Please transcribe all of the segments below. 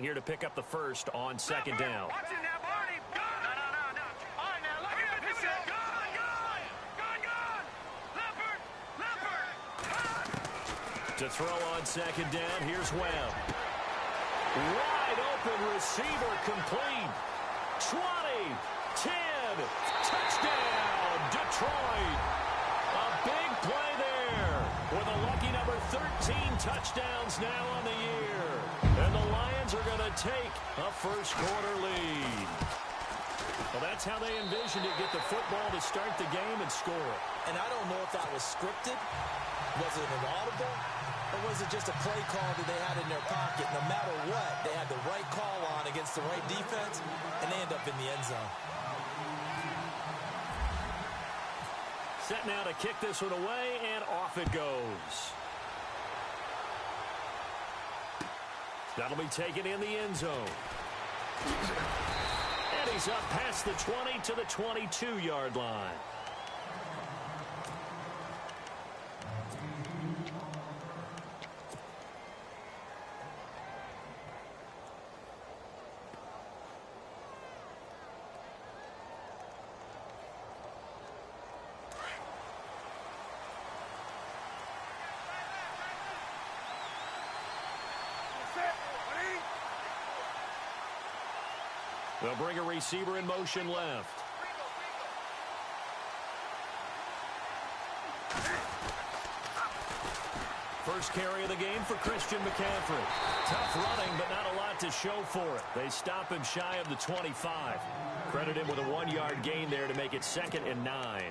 here to pick up the first on second down. Watch it now, Barney. No. All right, now, look at this. Leopard. To throw on second down, here's Webb. Wide open receiver complete. 20, 10, touchdown, Detroit. A big play there with a lucky number 13 touchdowns now on the year. And the Lions are going to take a first-quarter lead. Well, that's how they envisioned it, get the football to start the game and score. And I don't know if that was scripted. Was it an audible? Or was it just a play call that they had in their pocket? No matter what, they had the right call on against the right defense, and they end up in the end zone. Set now to kick this one away, and off it goes. That'll be taken in the end zone. And he's up past the 20 to the 22-yard line. They'll bring a receiver in motion left. First carry of the game for Christian McCaffrey. Tough running, but not a lot to show for it. They stop him shy of the 25. Credit him with a 1-yard gain there to make it 2nd and 9.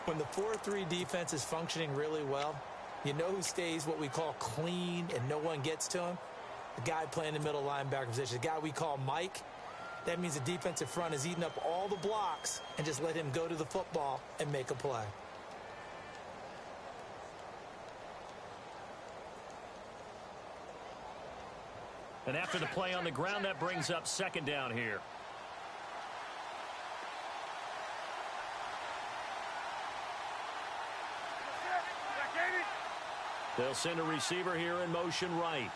When the 4-3 defense is functioning really well, you know who stays what we call clean and no one gets to him? The guy playing the middle linebacker position, the guy we call Mike. That means the defensive front is eating up all the blocks and just let him go to the football and make a play. And after the play on the ground, that brings up 2nd down here. They'll send a receiver here in motion right.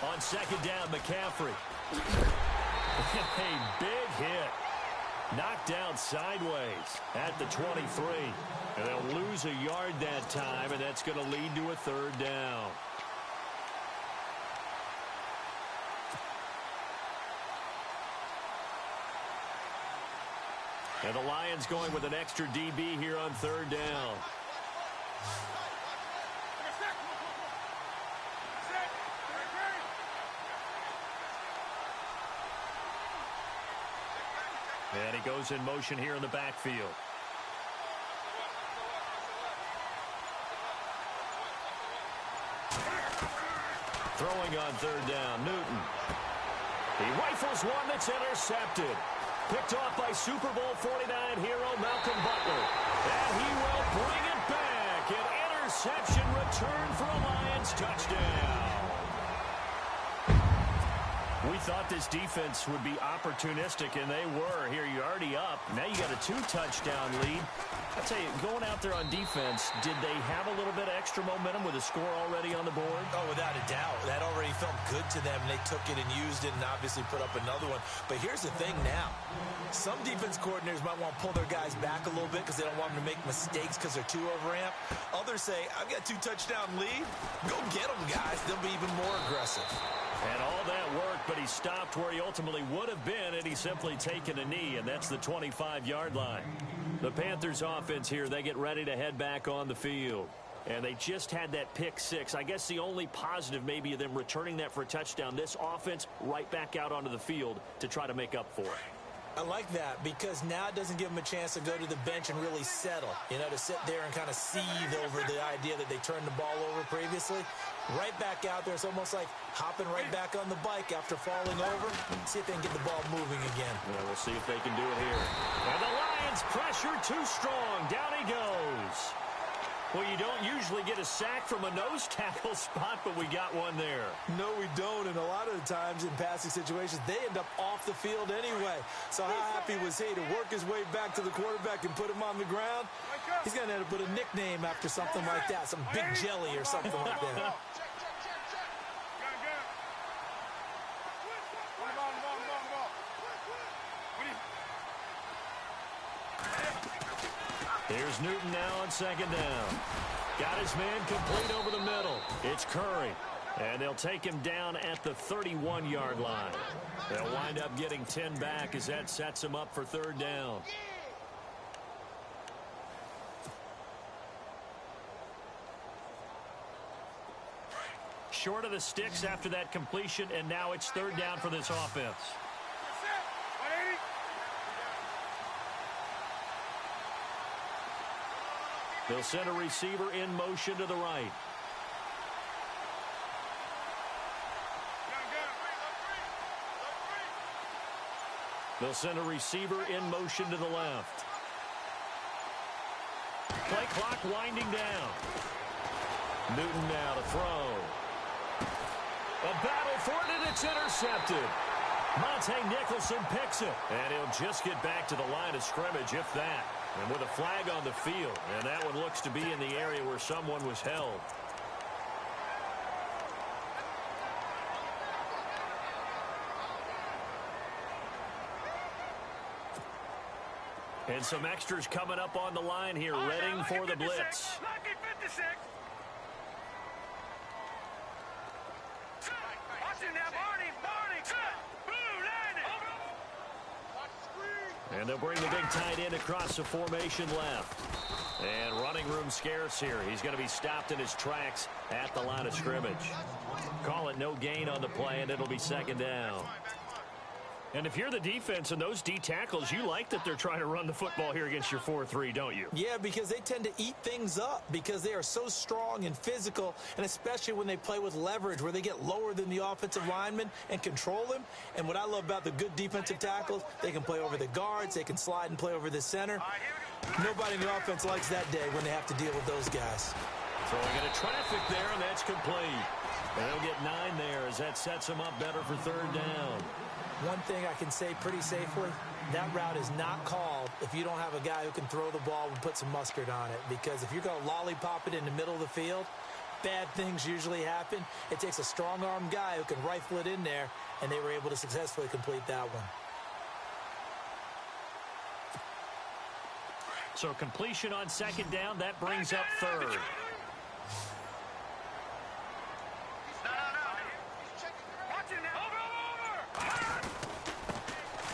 On 2nd down, McCaffrey. A big hit. Knocked down sideways at the 23. And they'll lose a yard that time, and that's going to lead to a 3rd down. And the Lions going with an extra DB here on 3rd down. And he goes in motion here in the backfield. Throwing on 3rd down, Newton. He rifles one that's intercepted. Picked off by Super Bowl 49 hero Malcolm Butler. And he will bring it back. An interception return for a Lions touchdown. We thought this defense would be opportunistic, and they were. Here, you're already up. Now you got a 2-touchdown lead. I'll tell you, going out there on defense, did they have a little bit of extra momentum with a score already on the board? Oh, without a doubt. That already felt good to them. They took it and used it and obviously put up another one. But here's the thing now. Some defense coordinators might want to pull their guys back a little bit because they don't want them to make mistakes because they're too overamped. Others say, I've got a 2-touchdown lead. Go get them, guys. They'll be even more aggressive. And all that worked, but he stopped where he ultimately would have been, and he's simply taken a knee, and that's the 25-yard line. The Panthers offense here, they get ready to head back on the field. And they just had that pick 6. I guess the only positive maybe of them returning that for a touchdown. This offense right back out onto the field to try to make up for it. I like that because now it doesn't give them a chance to go to the bench and really settle, to sit there and kind of seethe over the idea that they turned the ball over previously. Right back out there. It's almost like hopping right back on the bike after falling over. See if they can get the ball moving again. Yeah, we'll see if they can do it here. And the Lions pressure too strong. Down he goes. Well, you don't usually get a sack from a nose tackle spot, but we got one there. No, we don't, and a lot of the times in passing situations, they end up off the field anyway. So how happy was he to work his way back to the quarterback and put him on the ground? He's going to end up with a nickname after something like that, some Big Jelly or something like that. Here's Newton now on second down. Got his man complete over the middle. It's Curry. And they'll take him down at the 31-yard line. They'll wind up getting 10 back as that sets him up for third down. Short of the sticks after that completion, and now it's third down for this offense. They'll send a receiver in motion to the right. They'll send a receiver in motion to the left. Play clock winding down. Newton now to throw. A battle for it, and it's intercepted. Monte Nicholson picks it, and he'll just get back to the line of scrimmage, if that. And with a flag on the field, and that one looks to be in the area where someone was held. And some extras coming up on the line here, readying for the blitz. Lucky 56. Watch him now, Barney. And they'll bring the big tight end across the formation left. And running room scarce here. He's going to be stopped in his tracks at the line of scrimmage. Call it no gain on the play, and it'll be second down. And if you're the defense and those D tackles, you like that they're trying to run the football here against your 4-3, don't you? Yeah, because they tend to eat things up because they are so strong and physical, and especially when they play with leverage where they get lower than the offensive lineman and control them. And what I love about the good defensive tackles, they can play over the guards, they can slide and play over the center. Nobody in the offense likes that day when they have to deal with those guys. Throwing into traffic there, and that's complete. And they'll get 9 there as that sets them up better for third down. One thing I can say pretty safely, that route is not called if you don't have a guy who can throw the ball and put some mustard on it. Because if you're going to lollipop it in the middle of the field, bad things usually happen. It takes a strong-armed guy who can rifle it in there, and they were able to successfully complete that one. So completion on second down, that brings up third.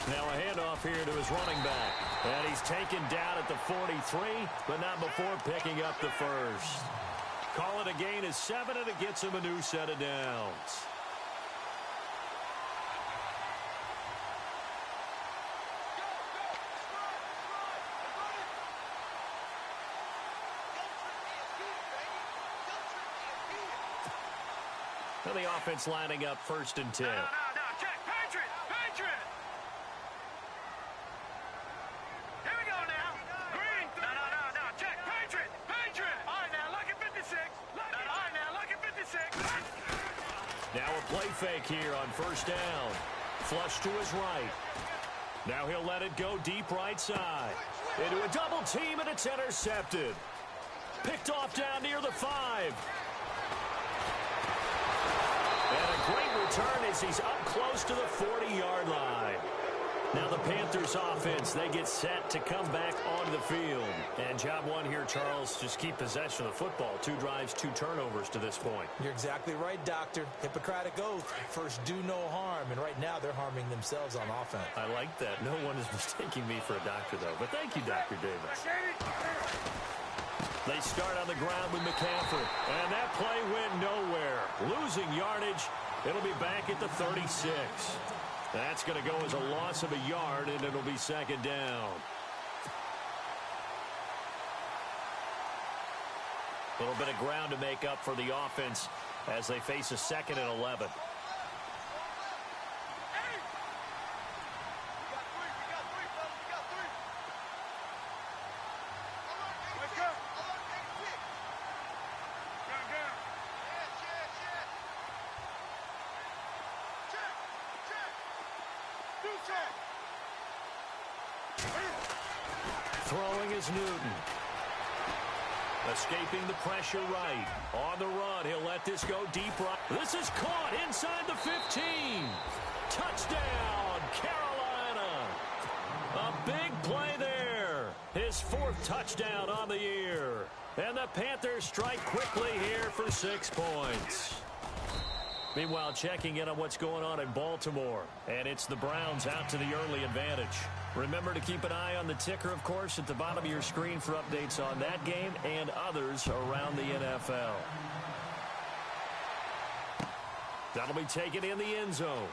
Now a handoff here to his running back. And he's taken down at the 43, but not before picking up the first. Call it a gain of 7, and it gets him a new set of downs. Now the offense lining up 1st and 10. Check. Patriot. Here we go now. Green. No. Check. Patriot. All right, now, lucky 56. All right, now, lucky 56. Now a play fake here on 1st down. Flush to his right. Now he'll let it go deep right side. Into a double team, and it's intercepted. Picked off down near the 5. And a great return as he's up close to the 40-yard line. Now the Panthers offense, they get set to come back onto the field. And job one here, Charles, just keep possession of the football. 2 drives, 2 turnovers to this point. You're exactly right, Doctor. Hippocratic oath. First, do no harm. And right now, they're harming themselves on offense. I like that. No one is mistaking me for a doctor, though. But thank you, Dr. Davis. They start on the ground with McCaffrey. And that play went nowhere. Losing yardage. It'll be back at the 36. That's going to go as a loss of a yard, and it'll be second down. A little bit of ground to make up for the offense as they face a 2nd and 11. Throwing is Newton. Escaping the pressure right. On the run, he'll let this go deep right. This is caught inside the 15. Touchdown, Carolina. A big play there. His 4th touchdown on the year. And the Panthers strike quickly here for 6 points. Meanwhile, checking in on what's going on in Baltimore. And it's the Browns out to the early advantage. Remember to keep an eye on the ticker, of course, at the bottom of your screen for updates on that game and others around the NFL. That'll be taken in the end zone.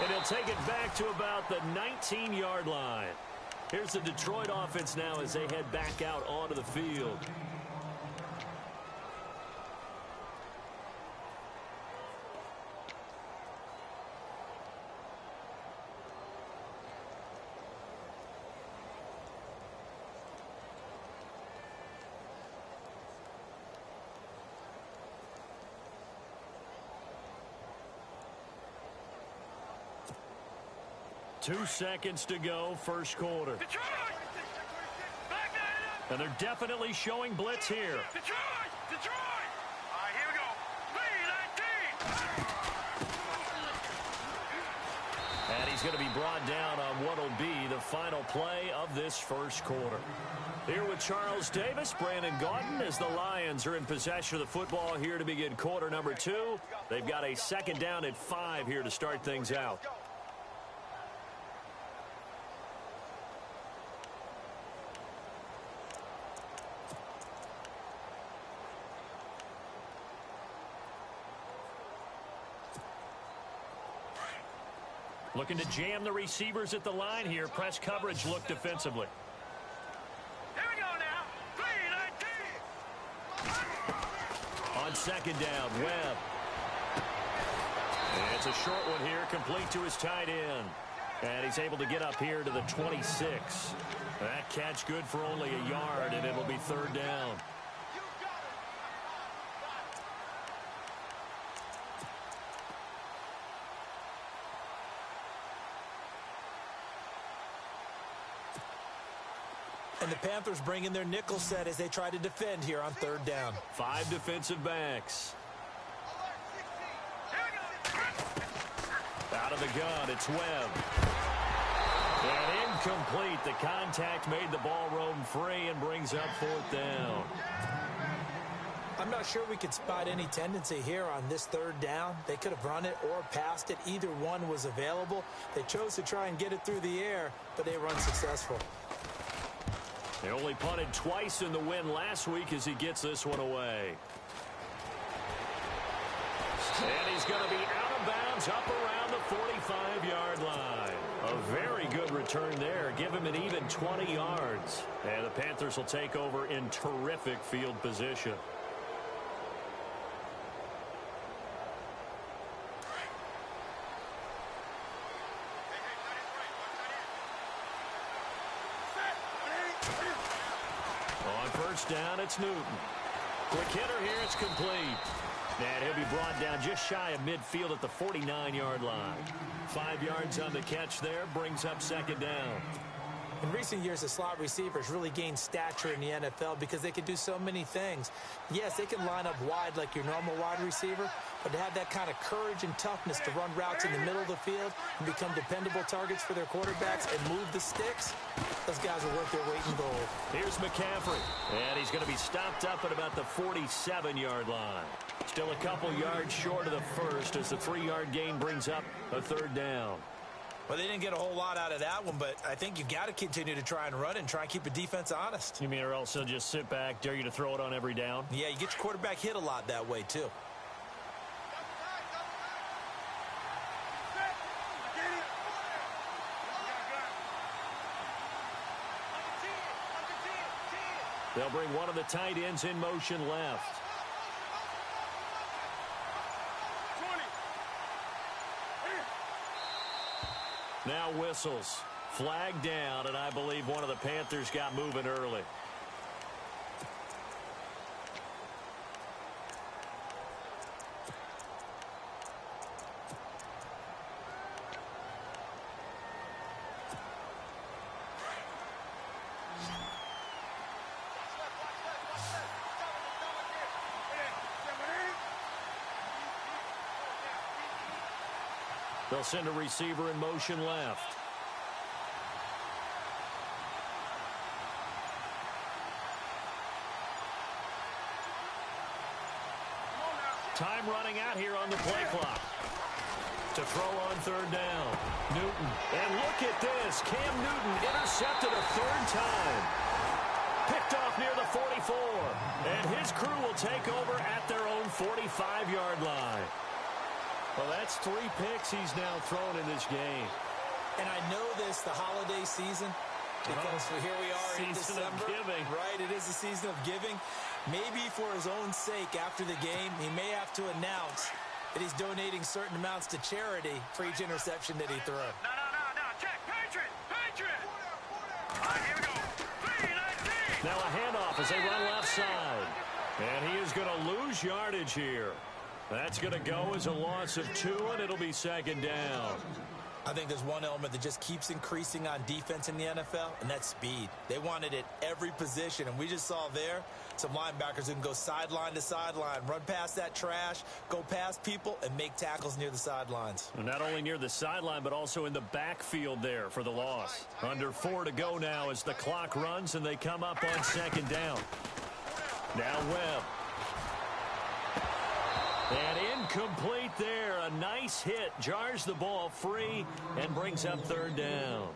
And he'll take it back to about the 19-yard line. Here's the Detroit offense now as they head back out onto the field. Two seconds to go, first quarter. Detroit! Back that up! And they're definitely showing blitz here. Detroit! Detroit! All right, here we go. B-19! And he's going to be brought down on what will be the final play of this first quarter. Here with Charles Davis, Brandon Gaudin, as the Lions are in possession of the football here to begin quarter number 2. They've got a second down at 5 here to start things out. Looking to jam the receivers at the line here. Press coverage look defensively. Here we go now. B-19! On second down, Webb. And it's a short one here, complete to his tight end. And he's able to get up here to the 26. That catch good for only a yard, and it'll be third down. And the Panthers bring in their nickel set as they try to defend here on third down. 5 defensive backs. Out of the gun, it's Webb. And incomplete. The contact made the ball roam free and brings up fourth down. I'm not sure we could spot any tendency here on this third down. They could have run it or passed it. Either one was available. They chose to try and get it through the air, but they were unsuccessful. They only punted twice in the win last week as he gets this one away. And he's going to be out of bounds up around the 45-yard line. A very good return there. Give him an even 20 yards. And the Panthers will take over in terrific field position. On first down, it's Newton. Quick hitter here, it's complete. And he'll be brought down just shy of midfield at the 49-yard line. 5 yards on the catch there, brings up second down. In recent years, the slot receivers really gained stature in the NFL because they can do so many things. Yes, they can line up wide like your normal wide receiver, but to have that kind of courage and toughness to run routes in the middle of the field and become dependable targets for their quarterbacks and move the sticks, those guys are worth their weight in gold. Here's McCaffrey, and he's going to be stopped up at about the 47-yard line. Still a couple yards short of the first as the 3-yard gain brings up a third down. Well, they didn't get a whole lot out of that one, but I think you got to continue to try and run and try and keep the defense honest. You mean or else they'll just sit back, dare you to throw it on every down? Yeah, you get your quarterback hit a lot that way, too. They'll bring one of the tight ends in motion left. Now whistles. Flag down, and I believe one of the Panthers got moving early. They'll send a receiver in motion left. Time running out here on the play clock. To throw on third down. Newton. And look at this. Cam Newton intercepted a third time. Picked off near the 44. And his crew will take over at their own 45-yard line. Well, that's 3 picks he's now thrown in this game. And I know this, the holiday season, because here we are in December. Season of giving. Right, it is the season of giving. Maybe for his own sake after the game, he may have to announce that he's donating certain amounts to charity for each interception that he threw. No. Check. Patriot. All right, here we go. 3-19. Now a handoff as they run left side. And he is going to lose yardage here. That's going to go as a loss of 2, and it'll be second down. I think there's one element that just keeps increasing on defense in the NFL, and that's speed. They want it at every position, and we just saw there some linebackers who can go sideline to sideline, run past that trash, go past people, and make tackles near the sidelines. And not only near the sideline, but also in the backfield there for the loss. Under 4 to go now as the clock runs, and they come up on second down. Now Webb. And incomplete there. A nice hit. Jars the ball free and brings up third down.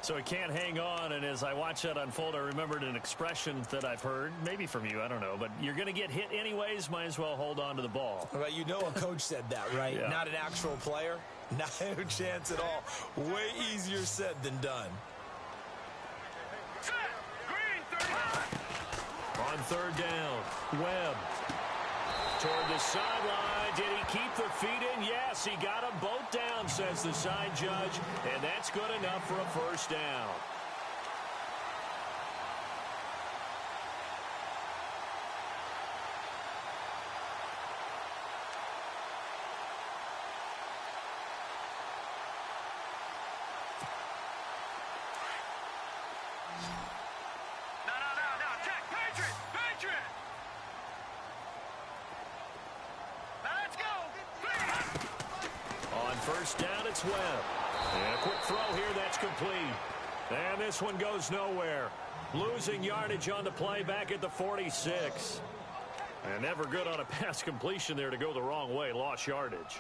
So he can't hang on, and as I watch that unfold, I remembered an expression that I've heard, maybe from you, I don't know, but you're going to get hit anyways, might as well hold on to the ball. Well, you know a coach said that, right? Yeah. Not an actual player. Not a chance at all. Way easier said than done. Set. Green. 35. On third down, Webb. Toward the sideline. Did he keep the feet in? Yes, he got them both down, says the side judge, and that's good enough for a first down. No. Check. Patriot. Let's go. On first down, it's Webb. And a quick throw here, that's complete. And this one goes nowhere. Losing yardage on the play back at the 46. And never good on a pass completion there to go the wrong way. Lost yardage.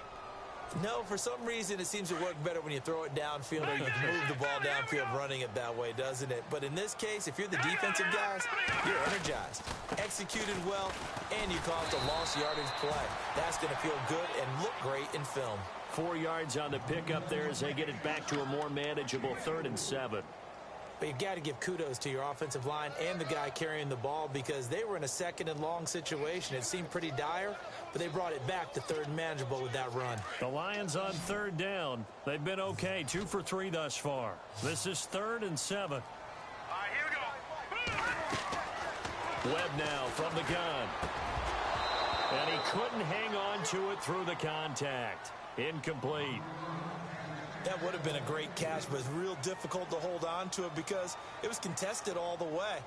No, for some reason, it seems to work better when you throw it downfield or you move the ball downfield running it that way, doesn't it? But in this case, if you're the defensive guys, you're energized, executed well, and you caused a lost yardage play. That's going to feel good and look great in film. 4 yards on the pickup there as they get it back to a more manageable 3rd and 7. But you've got to give kudos to your offensive line and the guy carrying the ball because they were in a 2nd and long situation. It seemed pretty dire, but they brought it back to 3rd and manageable with that run. The Lions on 3rd down. They've been okay, 2 for 3 thus far. This is 3rd and 7. All right, here we go. Webb now from the gun. And he couldn't hang on to it through the contact. Incomplete. That would have been a great catch, but it's real difficult to hold on to it because it was contested all the way.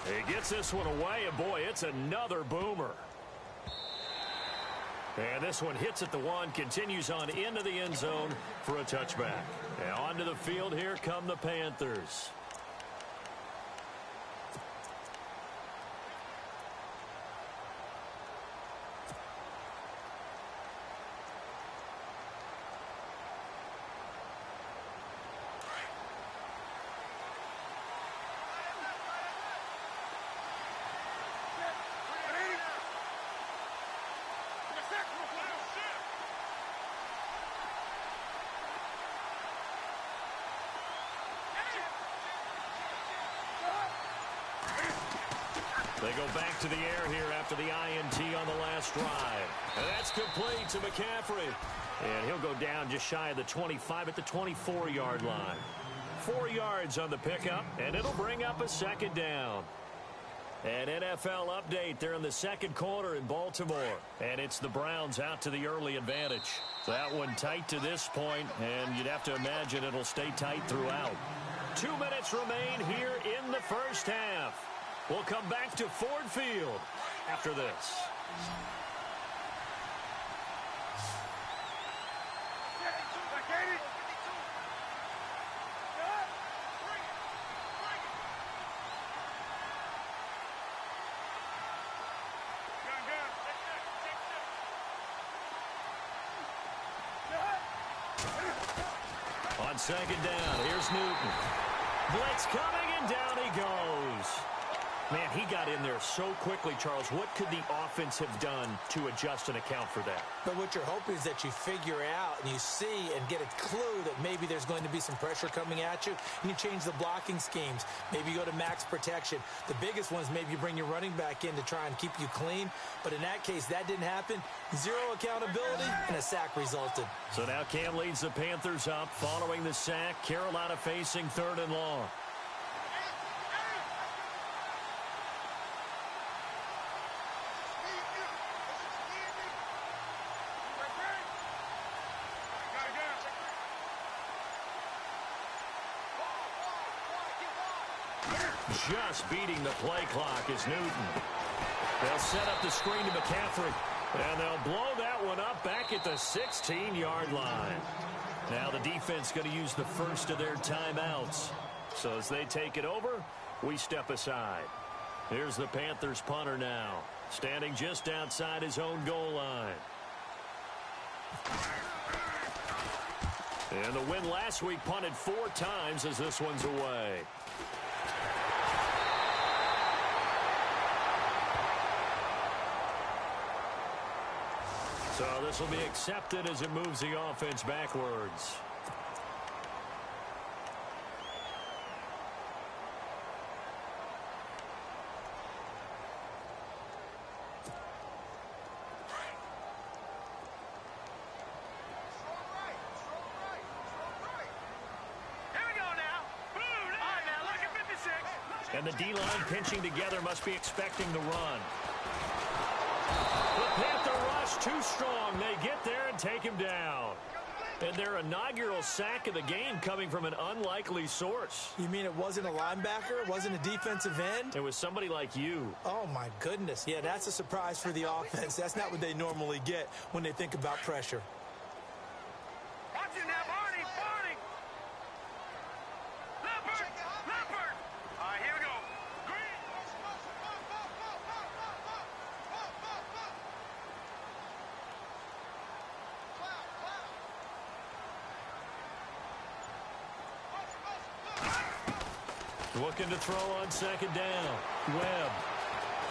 He gets this one away, and boy, it's another boomer. And this one hits at the 1, continues on into the end zone for a touchback. And onto the field, here come the Panthers. They go back to the air here after the INT on the last drive. And that's complete to McCaffrey. And he'll go down just shy of the 25 at the 24-yard line. 4 yards on the pickup, and it'll bring up a 2nd down. An NFL update there in the 2nd quarter in Baltimore. And it's the Browns out to the early advantage. That one tight to this point, and you'd have to imagine it'll stay tight throughout. 2 minutes remain here in the first half. We'll come back to Ford Field after this. second down. Here's Newton. Blitz coming, and down he goes. Man, he got in there so quickly, Charles. What could the offense have done to adjust and account for that? But what you're hoping is that you figure out and you see and get a clue that maybe there's going to be some pressure coming at you, and you change the blocking schemes. Maybe you go to max protection. The biggest one is maybe you bring your running back in to try and keep you clean. But in that case, that didn't happen. Zero accountability, and a sack resulted. So now Cam leads the Panthers up following the sack. Carolina facing 3rd and long. Just beating the play clock is Newton. They'll set up the screen to McCaffrey. And they'll blow that one up back at the 16-yard line. Now the defense going to use the first of their timeouts. So as they take it over, we step aside. Here's the Panthers punter now, standing just outside his own goal line. And the win last week punted 4 times as this one's away. So this will be accepted as it moves the offense backwards. And the D-line pinching together must be expecting the run. The Panther rush too strong. They get there and take him down. And their inaugural sack of the game coming from an unlikely source. You mean it wasn't a linebacker? It wasn't a defensive end? It was somebody like you. Oh, my goodness. Yeah, that's a surprise for the offense. That's not what they normally get when they think about pressure. Watch it now, Barney! Barney! Leopard! Leopard! All right, here we go. Green! Looking to throw on second down. Webb.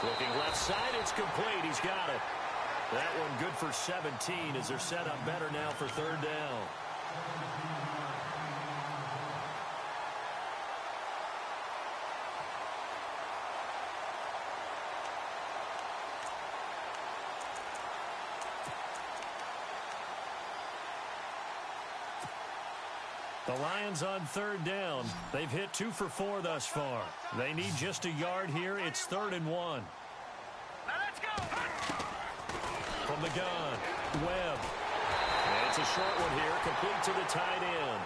Looking left side, it's complete. He's got it. That one good for 17 as they're set up better now for 3rd down. The Lions on 3rd down. They've hit 2 for 4 thus far. They need just a yard here. It's 3rd and 1. Now let's go! From the gun, Webb. And it's a short one here, complete to the tight end.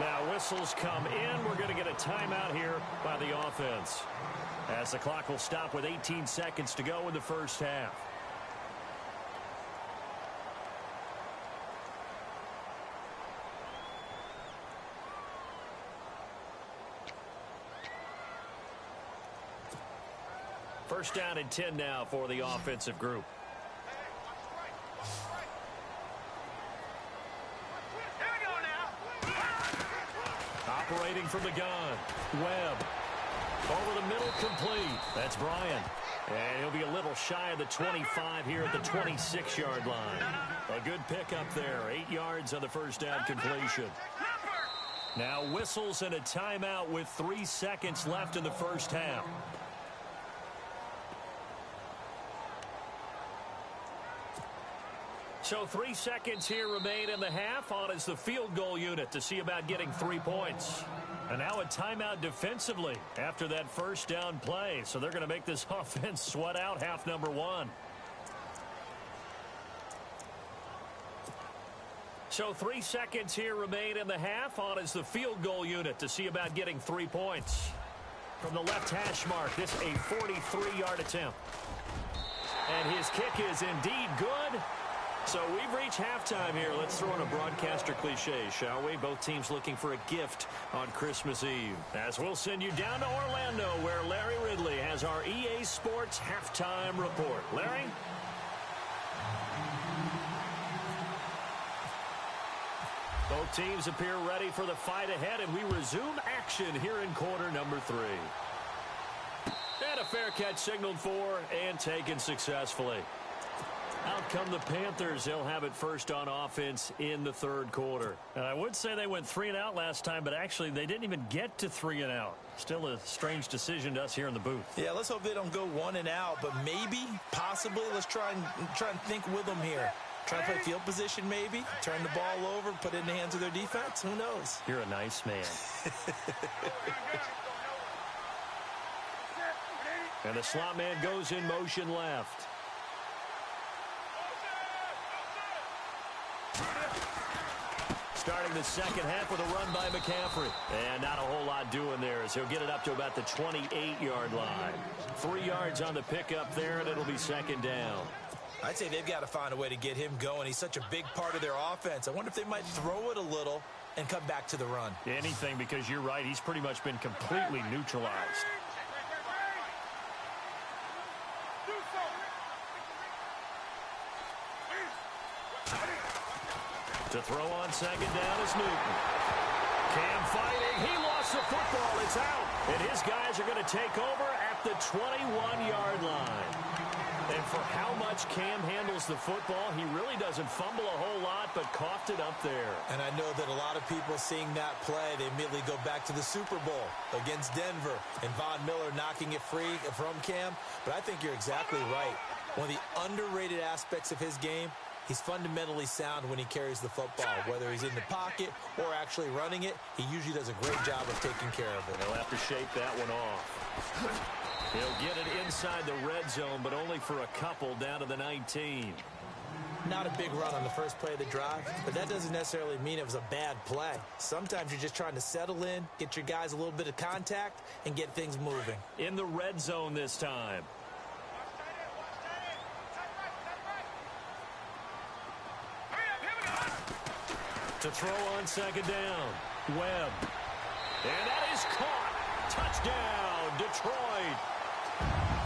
Now whistles come in. We're going to get a timeout here by the offense, as the clock will stop with 18 seconds to go in the first half. First down and 10 now for the offensive group. Here we go now! Operating from the gun, Webb. Over the middle, complete. That's Bryant. And he'll be a little shy of the 25 here at the 26-yard line. A good pickup there. 8 yards on the first down completion. Now whistles and a timeout with 3 seconds left in the first half. So 3 seconds here remain in the half. On is the field goal unit to see about getting 3 points. And now a timeout defensively after that first down play. So they're going to make this offense sweat out half number 1. So 3 seconds here remain in the half. On is the field goal unit to see about getting 3 points. From the left hash mark, this a 43-yard attempt. And his kick is indeed good. So we've reached halftime here. Let's throw in a broadcaster cliche, shall we? Both teams looking for a gift on Christmas Eve. As we'll send you down to Orlando, where Larry Ridley has our EA Sports halftime report. Larry? Both teams appear ready for the fight ahead, and we resume action here in quarter number 3. And a fair catch signaled for and taken successfully. Out come the Panthers. They'll have it first on offense in the third quarter. And I would say they went 3 and out last time, but actually they didn't even get to 3 and out. Still a strange decision to us here in the booth. Yeah, let's hope they don't go 1 and out, but maybe, possibly, let's try and think with them here. Try to play field position maybe, turn the ball over, put it in the hands of their defense. Who knows? You're a nice man. And the slot man goes in motion left. Starting the second half with a run by McCaffrey. And not a whole lot doing there as he'll get it up to about the 28-yard line. 3 yards on the pickup there, and it'll be second down. I'd say they've got to find a way to get him going. He's such a big part of their offense. I wonder if they might throw it a little and come back to the run. Anything, because you're right. He's pretty much been completely neutralized. To throw on second down is Newton. Cam fighting. He lost the football. It's out. And his guys are going to take over at the 21-yard line. And for how much Cam handles the football, he really doesn't fumble a whole lot, but coughed it up there. And I know that a lot of people seeing that play, they immediately go back to the Super Bowl against Denver and Von Miller knocking it free from Cam. But I think you're exactly right. One of the underrated aspects of his game, he's fundamentally sound when he carries the football. Whether he's in the pocket or actually running it, he usually does a great job of taking care of it. They'll have to shake that one off. He'll get it inside the red zone, but only for a couple down to the 19. Not a big run on the first play of the drive, but that doesn't necessarily mean it was a bad play. Sometimes you're just trying to settle in, get your guys a little bit of contact, and get things moving. In the red zone this time. To throw on second down. Webb. And that is caught. Touchdown, Detroit.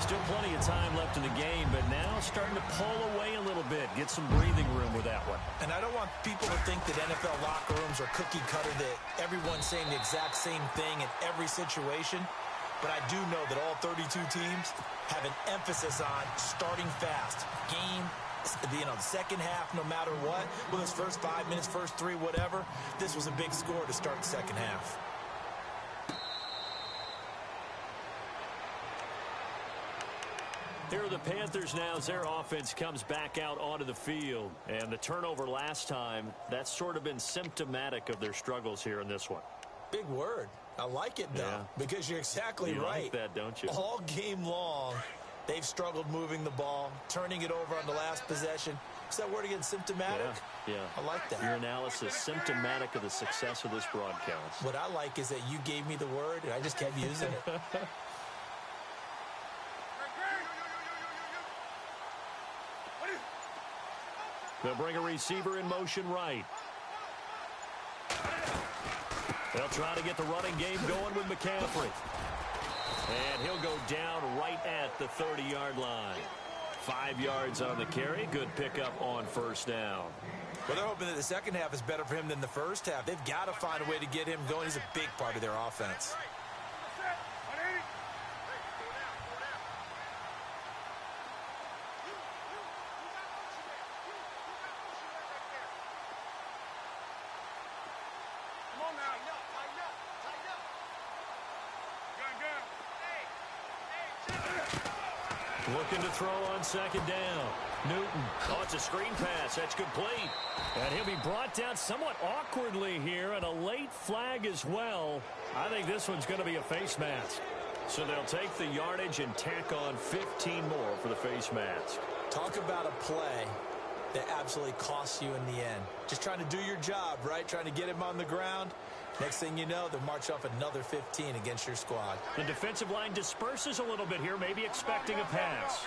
Still plenty of time left in the game, but now starting to pull away a little bit. Get some breathing room with that one. And I don't want people to think that NFL locker rooms are cookie cutter, that everyone's saying the exact same thing in every situation. But I do know that all 32 teams have an emphasis on starting fast. Game, the second half, no matter what, whether it's first 5 minutes, first 3, whatever, this was a big score to start the second half. Here are the Panthers now as their offense comes back out onto the field. And the turnover last time, that's sort of been symptomatic of their struggles here in this one. Big word. I like it, though, because you're exactly you right. Like that, don't you? All game long, they've struggled moving the ball, turning it over on the last possession. Is that word again, symptomatic? Yeah. I like that. Your analysis, symptomatic of the success of this broadcast. What I like is that you gave me the word, and I just kept using it. They'll bring a receiver in motion right. They'll try to get the running game going with McCaffrey. And he'll go down right at the 30-yard line. 5 yards on the carry. Good pickup on first down. Well, they're hoping that the second half is better for him than the first half. They've got to find a way to get him going. He's a big part of their offense. Looking to throw on second down. Newton. Oh, it's a screen pass. That's complete. And he'll be brought down somewhat awkwardly here, and a late flag as well. I think this one's going to be a face mask. So they'll take the yardage and tack on 15 more for the face mask. Talk about a play that absolutely costs you in the end. Just trying to do your job, right? Trying to get him on the ground. Next thing you know, they'll march off another 15 against your squad. The defensive line disperses a little bit here, maybe expecting a pass.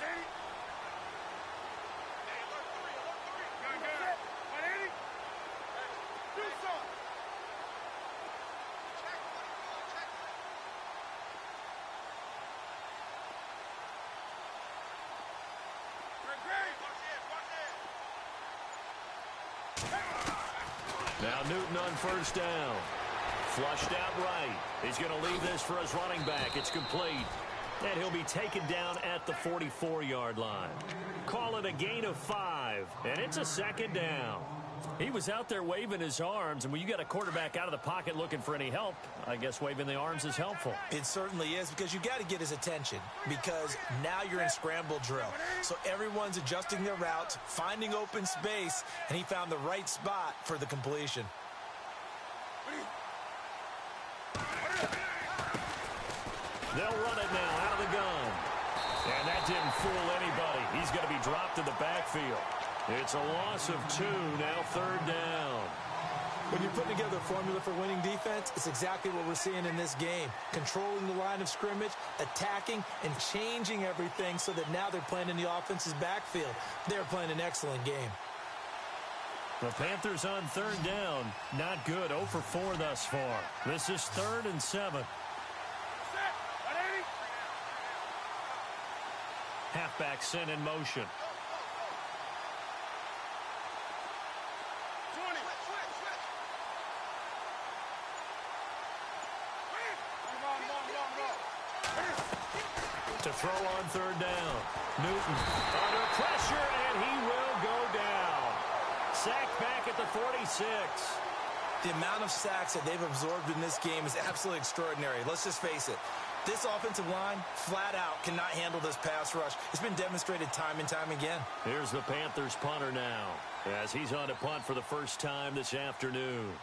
Now Newton on first down. Flushed out right. He's going to leave this for his running back. It's complete. And he'll be taken down at the 44-yard line. Call it a gain of 5, and it's a second down. He was out there waving his arms, and when you got a quarterback out of the pocket looking for any help, I guess waving the arms is helpful. It certainly is, because you got to get his attention, because now you're in scramble drill. So everyone's adjusting their routes, finding open space, and he found the right spot for the completion. They'll run it now out of the gun. And that didn't fool anybody. He's going to be dropped in the backfield. It's a loss of 2, now third down. When you're putting together a formula for winning defense, it's exactly what we're seeing in this game. Controlling the line of scrimmage, attacking, and changing everything so that now they're playing in the offense's backfield. They're playing an excellent game. The Panthers on third down. Not good. 0 for 4 thus far. This is 3rd and 7. Halfback sent in motion. To throw on third down. Newton under pressure, and he will go down. Sacked back at the 46. The amount of sacks that they've absorbed in this game is absolutely extraordinary. Let's just face it. This offensive line, flat out, cannot handle this pass rush. It's been demonstrated time and time again. Here's the Panthers punter now, as he's on to punt for the first time this afternoon.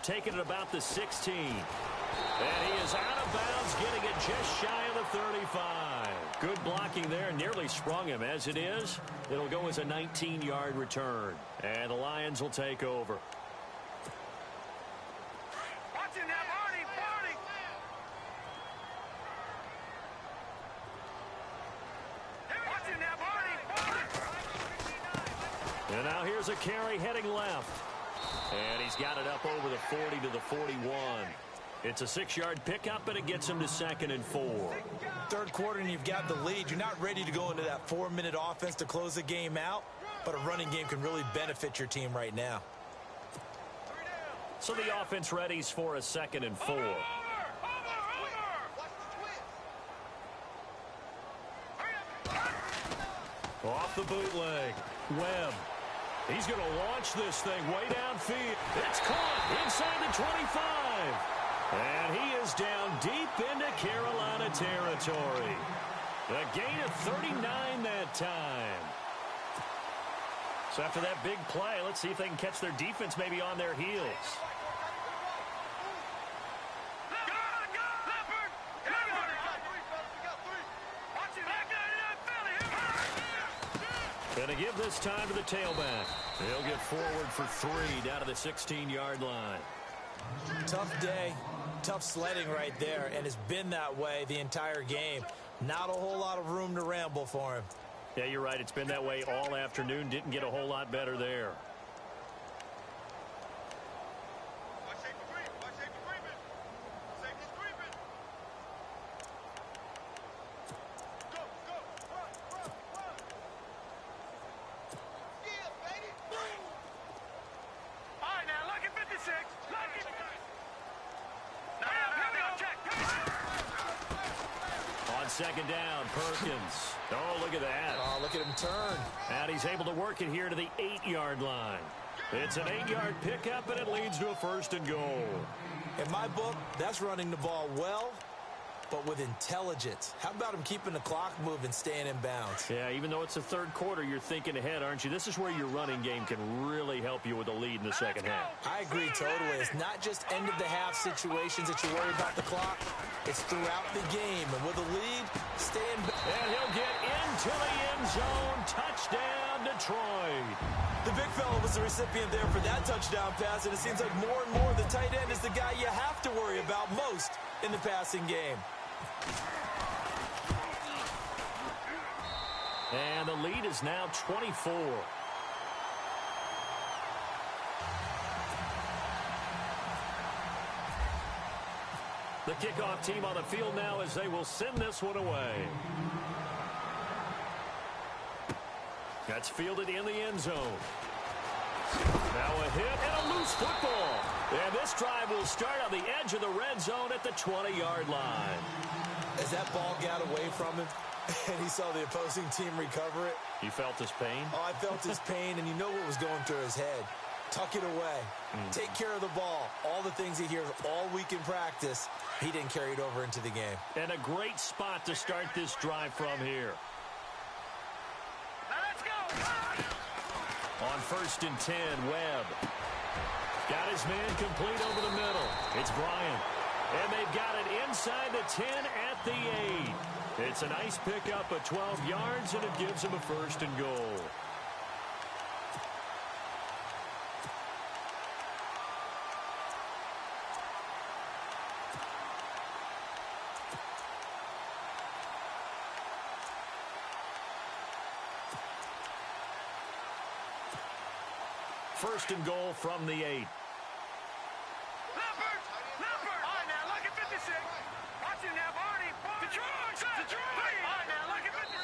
Taking it about the 16. And he is out of bounds, getting it just shy of the 35. Good blocking there, nearly sprung him. As it is, it'll go as a 19-yard return. And the Lions will take over. Watch it now, Barney, Barney. Watch it now, Barney, Barney. And now here's a carry heading left. And he's got it up over the 40 to the 41. It's a 6-yard pickup, and it gets him to 2nd and 4. Third quarter, and you've got the lead. You're not ready to go into that 4-minute offense to close the game out, but a running game can really benefit your team right now. So the offense readies for a 2nd and 4. Off the bootleg. Webb. He's going to launch this thing way downfield. It's caught inside the 25. And he is down deep into Carolina territory. A gain of 39 that time. So after that big play, let's see if they can catch their defense maybe on their heels. Going to give this time to the tailback. He'll get forward for 3 down to the 16-yard line. Tough day, tough sledding right there, and it's been that way the entire game. Not a whole lot of room to ramble for him. Yeah, you're right. It's been that way all afternoon. Didn't get a whole lot better there. Second down, Perkins. Oh, look at that. Oh, look at him turn. And he's able to work it here to the 8-yard line. It's an 8-yard pickup, and it leads to a 1st and goal. In my book, that's running the ball well, but with intelligence. How about him keeping the clock moving, staying in bounds? Yeah, even though it's the third quarter, you're thinking ahead, aren't you? This is where your running game can really help you with a lead in the second half. I agree totally. It's not just end-of-the-half situations that you worry about the clock. It's throughout the game. And with a lead, stay in. And he'll get into the end zone. Touchdown, Detroit. The big fella was the recipient there for that touchdown pass, and it seems like more and more the tight end is the guy you have to worry about most in the passing game. And the lead is now 24. The kickoff team on the field now as they will send this one away. That's fielded in the end zone. Now a hit and a loose football. And this drive will start on the edge of the red zone at the 20-yard line. As that ball got away from him and he saw the opposing team recover it. You felt his pain? Oh, I felt his pain, and you know what was going through his head. Tuck it away. Take care of the ball. All the things he hears all week in practice, he didn't carry it over into the game. And a great spot to start this drive from here. Now let's go. On 1st and 10, Webb. Got his man complete over the middle. It's Bryant. And they've got it inside the 10 at the 8. It's a nice pickup of 12 yards, and it gives him a 1st and goal. First and goal from the 8. Leopard! Leopard! All right, now, look at 56. Watch it now, Barney. Detroit! Detroit! All right, now, look at 56.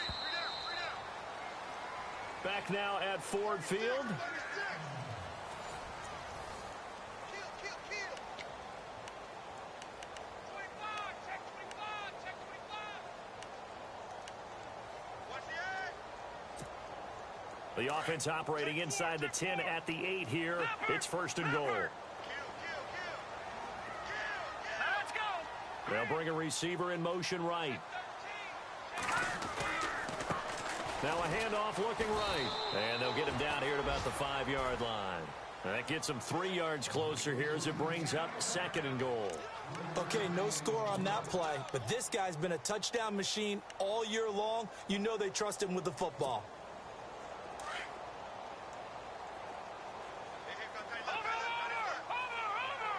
Back now at Ford Field. Kill. 25, check 25, check 25. Watch the edge. The offense operating inside the 10 at the 8 here. It's 1st and goal. Kill. Now let's go. They'll bring a receiver in motion right. Now a handoff looking right. And they'll get him down here at about the 5-yard line. That gets him 3 yards closer here as it brings up 2nd and goal. Okay, no score on that play, but this guy's been a touchdown machine all year long. You know they trust him with the football.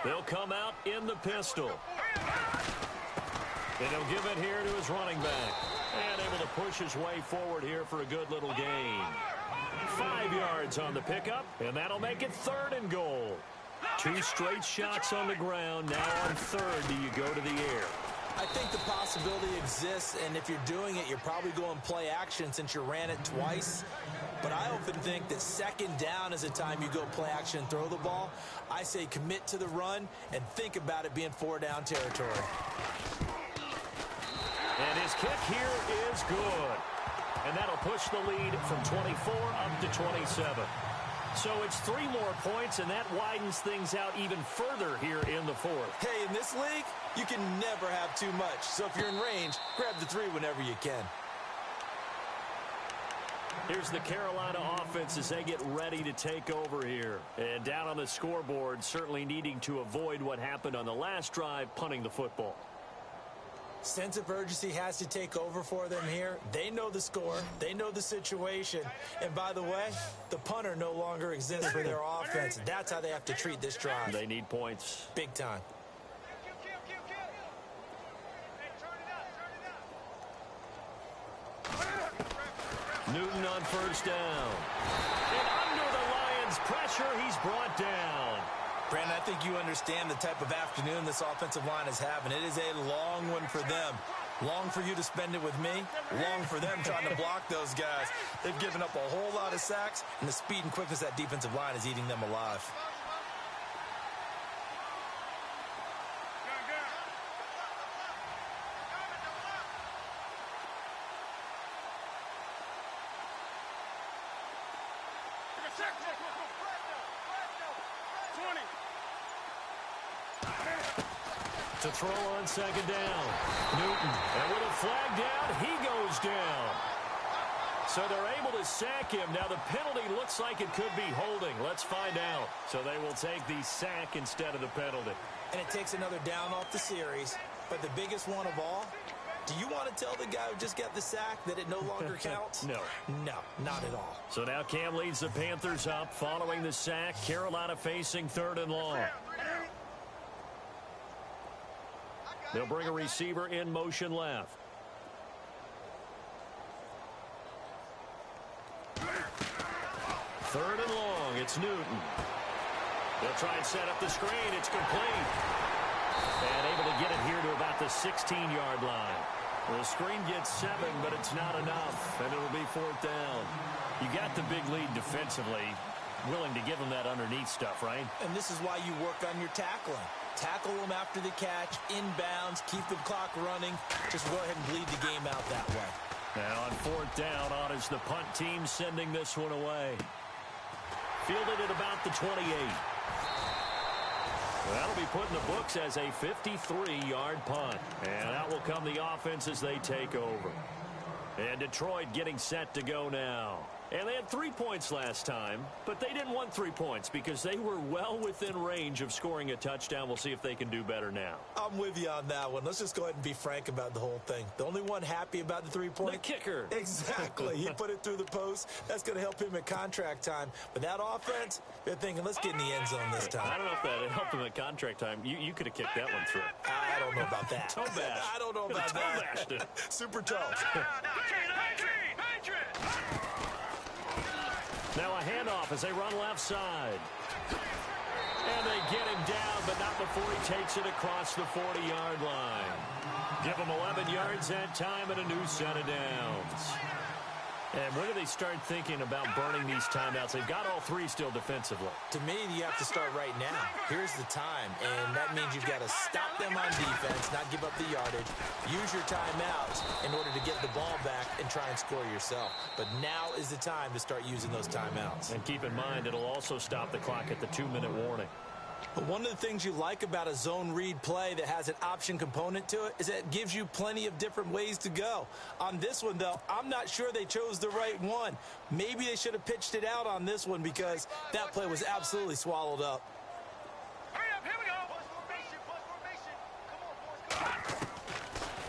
They'll come out in the pistol. And he'll give it here to his running back. And able to push his way forward here for a good little gain. 5 yards on the pickup, and that'll make it 3rd and goal. 2 straight shots on the ground. Now on 3rd, do you go to the air? I think the possibility exists, and if you're doing it, you're probably going play action since you ran it twice. But I often think that 2nd down is a time you go play action and throw the ball. I say commit to the run and think about it being 4-down territory. And his kick here is good. And that'll push the lead from 24 up to 27. So it's 3 more points, and that widens things out even further here in the 4th. Hey, in this league, you can never have too much. So if you're in range, grab the 3 whenever you can. Here's the Carolina offense as they get ready to take over here. And down on the scoreboard, certainly needing to avoid what happened on the last drive, punting the football. Sense of urgency has to take over for them here. They know the score. They know the situation. And by the way, the punter no longer exists for their offense. That's how they have to treat this drive. They need points. Big time. Kill. Hey, turn it up. Newton on 1st down. And under the Lions' pressure, he's brought down. Brandon, I think you understand the type of afternoon this offensive line is having. It is a long one for them. Long for you to spend it with me. Long for them trying to block those guys. They've given up a whole lot of sacks, and the speed and quickness of that defensive line is eating them alive. To throw on 2nd down. Newton. And with a flag down, he goes down. So they're able to sack him. Now the penalty looks like it could be holding. Let's find out. So they will take the sack instead of the penalty. And it takes another down off the series. But the biggest one of all, do you want to tell the guy who just got the sack that it no longer counts? No. No, not at all. So now Cam leads the Panthers up following the sack. Carolina facing 3rd and long. They'll bring a receiver in motion left. 3rd and long. It's Newton. They'll try and set up the screen. It's complete. And able to get it here to about the 16-yard line. The screen gets 7, but it's not enough, and it'll be 4th down. You got the big lead defensively, willing to give them that underneath stuff, right? And this is why you work on your tackling. Tackle them after the catch, inbounds, keep the clock running. Just go ahead and bleed the game out that way. Now on 4th down, on is the punt team sending this one away. Fielded at about the 28. That'll be put in the books as a 53-yard punt. And out will come the offense as they take over. And Detroit getting set to go now. And they had 3 points last time, but they didn't want 3 points because they were well within range of scoring a touchdown. We'll see if they can do better now. I'm with you on that one. Let's just go ahead and be frank about the whole thing. The only one happy about the 3-point? The kicker. Exactly. He put it through the post. That's going to help him at contract time. But that offense, they're thinking, let's get in the end zone this time. I don't know if that helped him at contract time. You could have kicked that one through. I don't know about that. Toe bash. I don't know about that. Bashed it. Super toe. Now a handoff as they run left side. And they get him down, but not before he takes it across the 40-yard line. Give him 11 yards that time and a new set of downs. And when do they start thinking about burning these timeouts? They've got all 3 still defensively. To me, you have to start right now. Here's the time, and that means you've got to stop them on defense, not give up the yardage, use your timeouts in order to get the ball back and try and score yourself. But now is the time to start using those timeouts. And keep in mind, it'll also stop the clock at the 2-minute warning. But one of the things you like about a zone read play that has an option component to it is that it gives you plenty of different ways to go. On this one, though, I'm not sure they chose the right one. Maybe they should have pitched it out on this one because that play was absolutely swallowed up. Hurry up, here we go.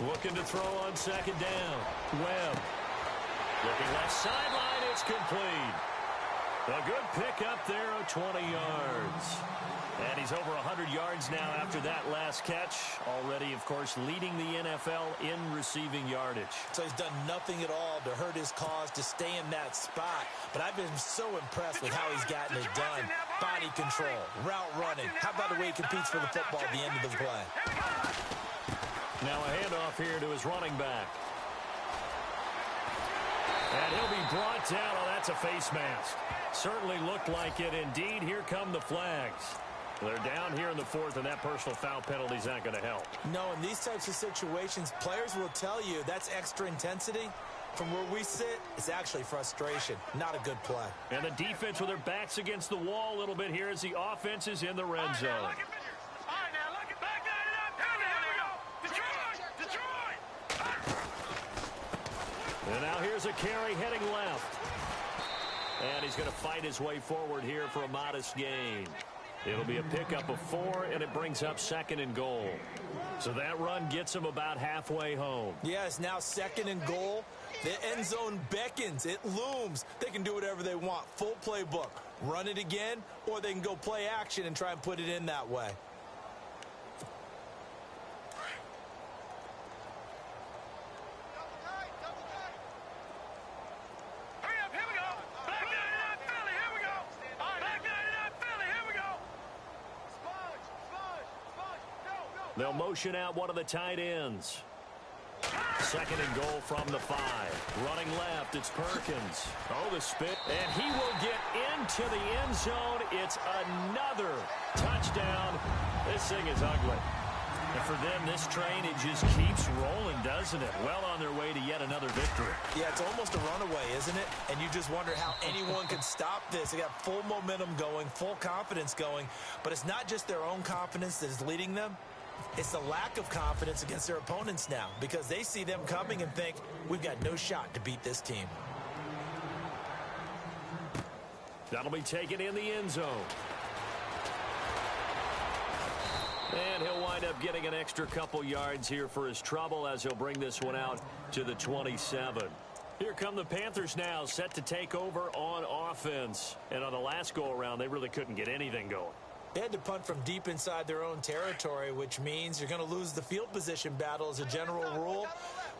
Looking to throw on 2nd down. Webb. Looking left sideline, it's complete. A good pickup there of 20 yards. And he's over 100 yards now after that last catch. Already, of course, leading the NFL in receiving yardage. So he's done nothing at all to hurt his cause to stay in that spot. But I've been so impressed with how he's gotten it done. Body control, route running. How about the way he competes for the football at the end of the play? Now a handoff here to his running back. And he'll be brought down. Oh, that's a face mask. Certainly looked like it. Indeed, here come the flags. They're down here in the 4th, and that personal foul penalty is not going to help. No, in these types of situations, players will tell you that's extra intensity. From where we sit, it's actually frustration. Not a good play. And the defense with their backs against the wall a little bit here as the offense is in the red zone. All right, now, look it back, line it up. Here we go. Detroit. And now here's a carry heading left. And he's going to fight his way forward here for a modest gain. It'll be a pickup of 4, and it brings up 2nd and goal. So that run gets him about halfway home. Yes, now 2nd and goal. The end zone beckons. It looms. They can do whatever they want. Full playbook. Run it again, or they can go play action and try and put it in that way. They'll motion out one of the tight ends. 2nd and goal from the 5. Running left, it's Perkins. Oh, the spit. And he will get into the end zone. It's another touchdown. This thing is ugly. And for them, this train, it just keeps rolling, doesn't it? Well on their way to yet another victory. Yeah, it's almost a runaway, isn't it? And you just wonder how anyone could stop this. They got full momentum going, full confidence going. But it's not just their own confidence that is leading them. It's the lack of confidence against their opponents now because they see them coming and think, we've got no shot to beat this team. That'll be taken in the end zone. And he'll wind up getting an extra couple yards here for his trouble as he'll bring this one out to the 27. Here come the Panthers now, set to take over on offense. And on the last go-around, they really couldn't get anything going. They had to punt from deep inside their own territory, which means you're going to lose the field position battle as a general rule.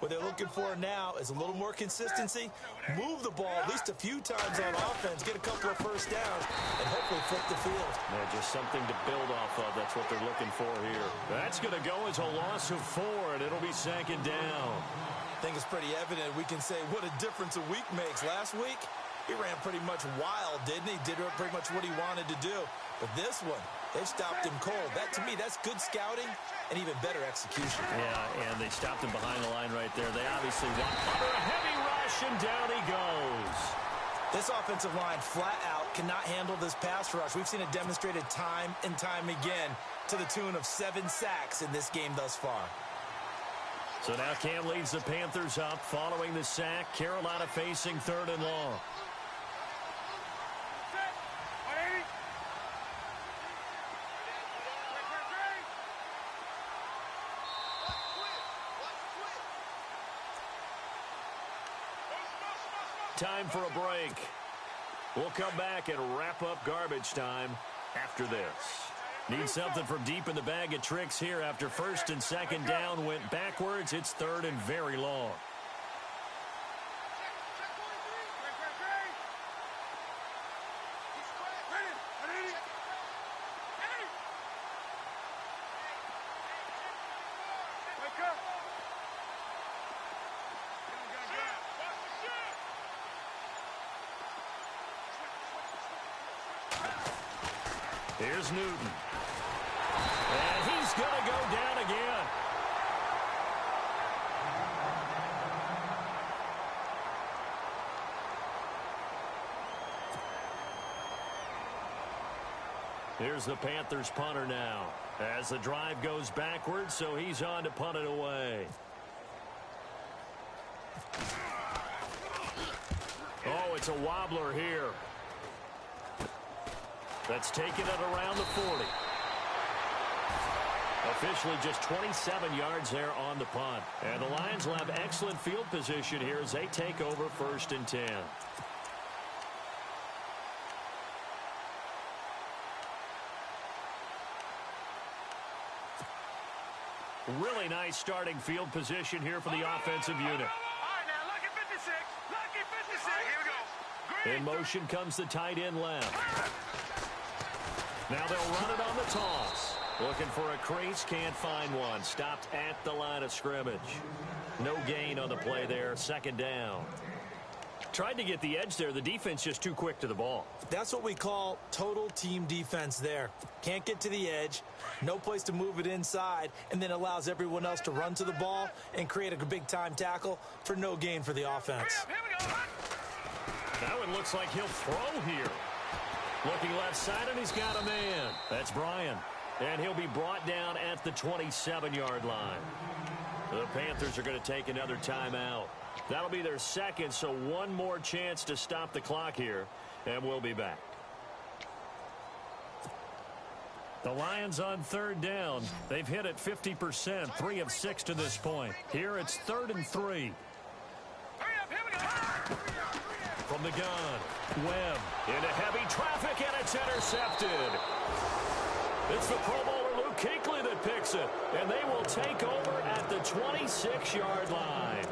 What they're looking for now is a little more consistency, move the ball at least a few times on offense, get a couple of first downs, and hopefully flip the field. Yeah, just something to build off of. That's what they're looking for here. That's going to go as a loss of 4, and it'll be second down. I think it's pretty evident we can say what a difference a week makes. Last week, he ran pretty much wild, didn't he? Did pretty much what he wanted to do. But this one, they've stopped him cold. That, to me, that's good scouting and even better execution. Yeah, and they stopped him behind the line right there. They obviously want under a heavy rush, and down he goes. This offensive line flat out cannot handle this pass rush. We've seen it demonstrated time and time again to the tune of 7 sacks in this game thus far. So now Cam leads the Panthers up following the sack. Carolina facing 3rd and long. Time for a break. We'll come back and wrap up garbage time after this. Need something from deep in the bag of tricks here after 1st and 2nd down went backwards. It's 3rd and very long. Here's Newton. And he's going to go down again. Here's the Panthers punter now. As the drive goes backwards, so he's on to punt it away. Oh, it's a wobbler here. That's taken it around the 40. Officially just 27 yards there on the punt. And the Lions will have excellent field position here as they take over 1st and 10. Really nice starting field position here for the offensive unit. All right, now, lucky 56. Lucky 56. Here we go. In motion comes the tight end left. Now they'll run it on the toss. Looking for a crease, can't find one. Stopped at the line of scrimmage. No gain on the play there, 2nd down. Tried to get the edge there. The defense just too quick to the ball. That's what we call total team defense there. Can't get to the edge, no place to move it inside, and then allows everyone else to run to the ball and create a big-time tackle for no gain for the offense. Here we go. That one looks like he'll throw here. Looking left side, and he's got a man. That's Bryan. And he'll be brought down at the 27-yard line. The Panthers are going to take another timeout. That'll be their 2nd, so one more chance to stop the clock here, and we'll be back. The Lions on 3rd down. They've hit it 50%, 3 of 6 to this point. Here it's 3rd and 3. Hurry up, here we go. From the gun, Webb into heavy traffic, and it's intercepted. It's the Pro Bowler Luke Kuechly that picks it, and they will take over at the 26-yard line.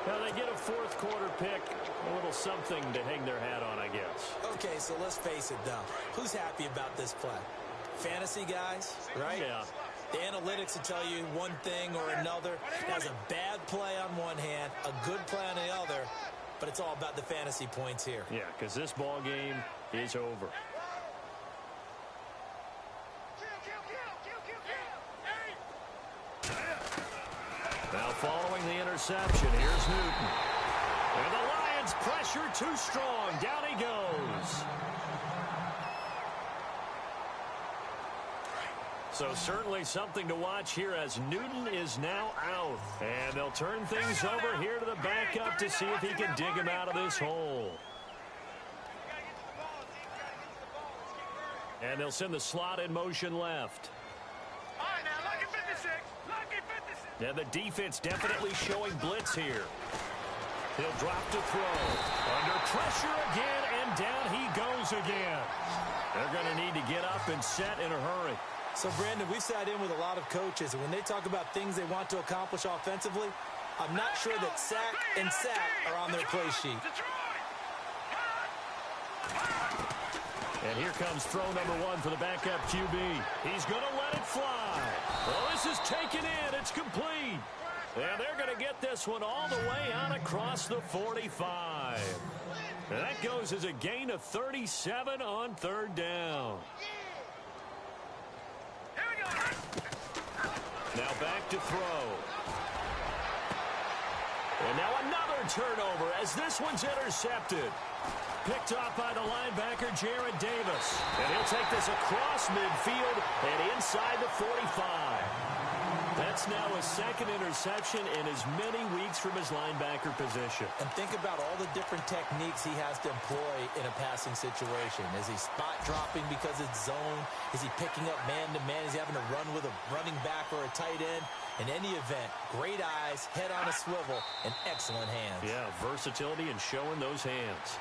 Now they get a 4th quarter pick, a little something to hang their hat on, I guess. Okay, so let's face it, though. Who's happy about this play? Fantasy guys, right? Yeah. The analytics will tell you one thing or another. Has a bad play on one hand, a good play on the other, but it's all about the fantasy points here. Yeah, because this ball game is over. Now following the interception, here's Newton. And the Lions pressure too strong. Down he goes. So certainly something to watch here as Newton is now out. And they'll turn things over here to the backup to see if he can dig him out of this hole. And they'll send the slot in motion left. All right, now, lucky 56. Lucky 56. And the defense definitely showing blitz here. He'll drop to throw. Under pressure again, and down he goes again. They're going to need to get up and set in a hurry. So, Brandon, we've sat in with a lot of coaches, and when they talk about things they want to accomplish offensively, I'm not sure that sack and sack are on their play sheet. And here comes throw number 1 for the backup QB. He's going to let it fly. Well, this is taken in. It's complete. And they're going to get this one all the way out across the 45. And that goes as a gain of 37 on 3rd down. Now back to throw. And now another turnover as this one's intercepted. Picked off by the linebacker, Jared Davis. And he'll take this across midfield and inside the 45. That's now his 2nd interception in as many weeks from his linebacker position. And think about all the different techniques he has to employ in a passing situation. Is he spot dropping because it's zone? Is he picking up man-to-man? Is he having to run with a running back or a tight end? In any event, great eyes, head on a swivel, and excellent hands. Yeah, versatility and showing those hands.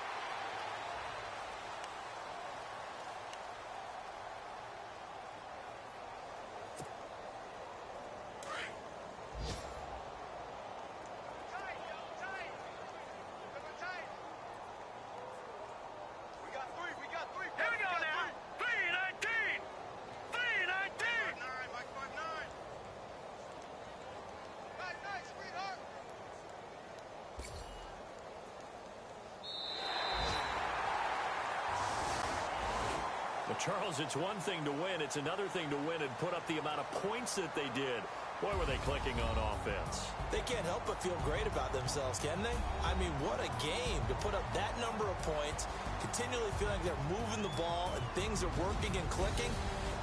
Charles, it's one thing to win. It's another thing to win and put up the amount of points that they did. Boy, were they clicking on offense. They can't help but feel great about themselves, can they? I mean, what a game to put up that number of points, continually feeling like they're moving the ball and things are working and clicking.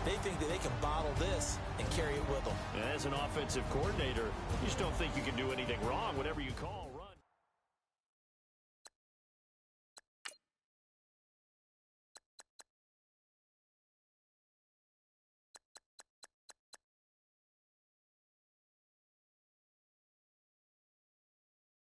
They think that they can bottle this and carry it with them. As an offensive coordinator, you just don't think you can do anything wrong. Whatever you call